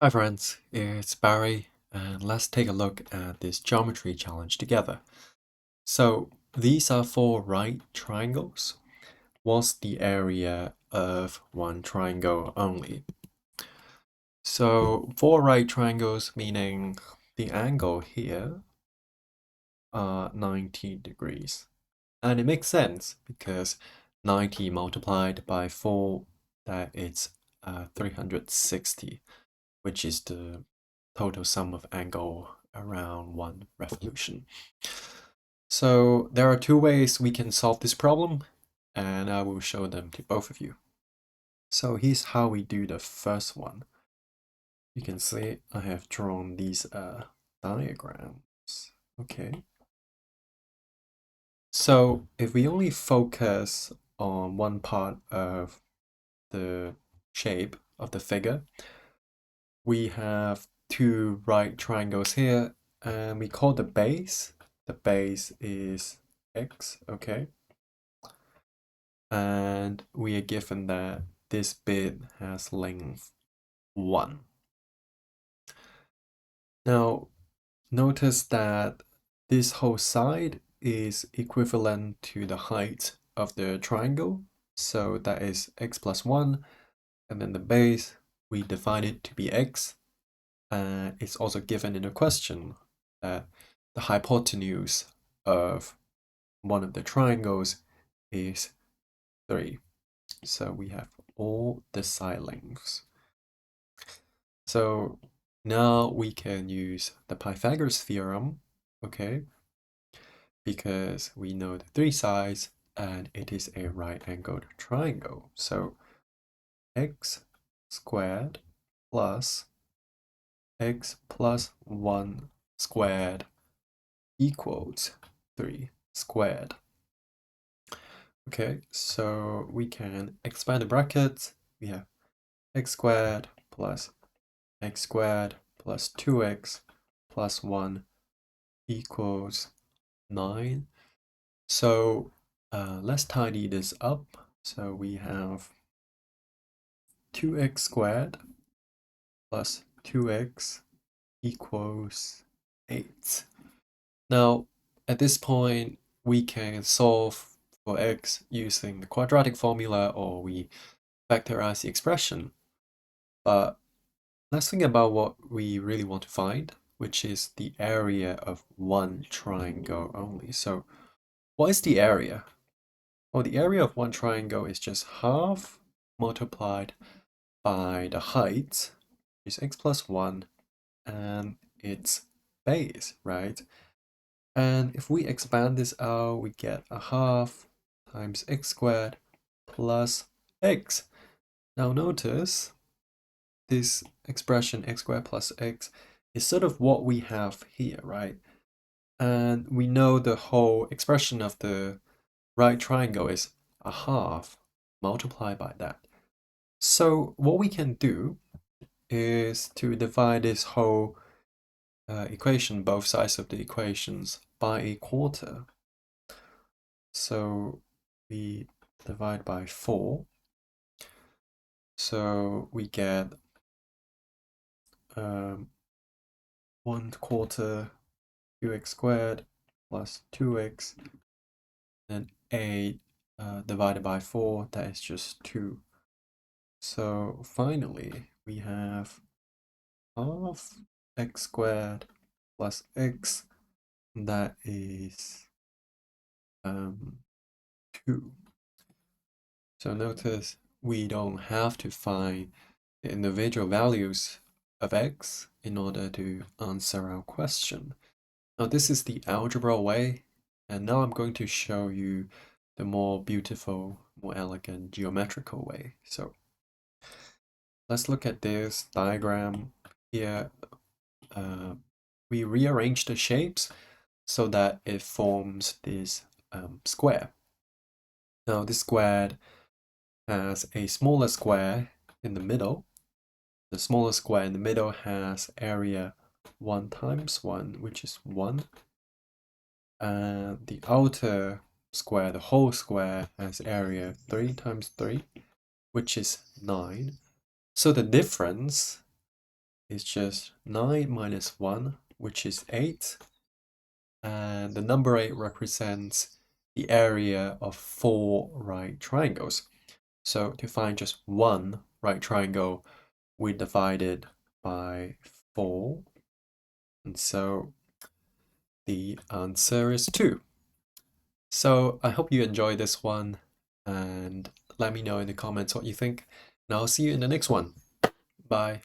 Hi friends, it's Barry, and let's take a look at this geometry challenge together. So these are four right triangles. What's the area of one triangle only? So four right triangles meaning the angle here are 90 degrees. And it makes sense because 90 multiplied by 4, that is 360. Which is the total sum of angle around one revolution. So there are two ways we can solve this problem, and I will show them to both of you. So here's how we do the first one. You can see I have drawn these diagrams. Okay. So if we only focus on one part of the shape of the figure, we have two right triangles here, and we call the base is x, okay? And we are given that this bit has length 1. Now, notice that this whole side is equivalent to the height of the triangle, so that is x plus 1, and then the base, we define it to be x. It's also given in a question that the hypotenuse of one of the triangles is 3. So we have all the side lengths. So now we can use the Pythagoras theorem, okay? Because we know the three sides and it is a right-angled triangle. So x squared plus x plus 1 squared equals 3 squared. Okay, so we can expand the brackets. We have x squared plus x squared plus 2x plus 1 equals 9. So let's tidy this up. So we have 2x squared plus 2x equals 8. Now, at this point, we can solve for x using the quadratic formula, or we factorize the expression. But let's think about what we really want to find, which is the area of one triangle only. So what is the area? Well, the area of one triangle is just half multiplied by the height, which is x plus 1, and its base, right? And if we expand this out, we get a half times x squared plus x. Now notice this expression x squared plus x is sort of what we have here, right? And we know the whole expression of the right triangle is a half multiplied by that. So what we can do is to divide this whole equation, both sides of the equations, by a quarter. So we divide by 4. So we get 1/4 2x squared plus 2x, and 8 divided by 4, that is just 2. So finally, we have half x squared plus x, that is 2. So notice we don't have to find the individual values of x in order to answer our question. Now this is the algebra way, and now I'm going to show you the more beautiful, more elegant geometrical way. So let's look at this diagram here. We rearrange the shapes so that it forms this square. Now this square has a smaller square in the middle. The smaller square in the middle has area 1 times 1, which is 1. And the outer square, the whole square, has area 3 times 3, which is 9. So the difference is just 9 minus 1, which is 8. And the number 8 represents the area of 4 right triangles. So to find just one right triangle, we divide it by 4. And so the answer is 2. So I hope you enjoyed this one, and let me know in the comments what you think. And I'll see you in the next one. Bye.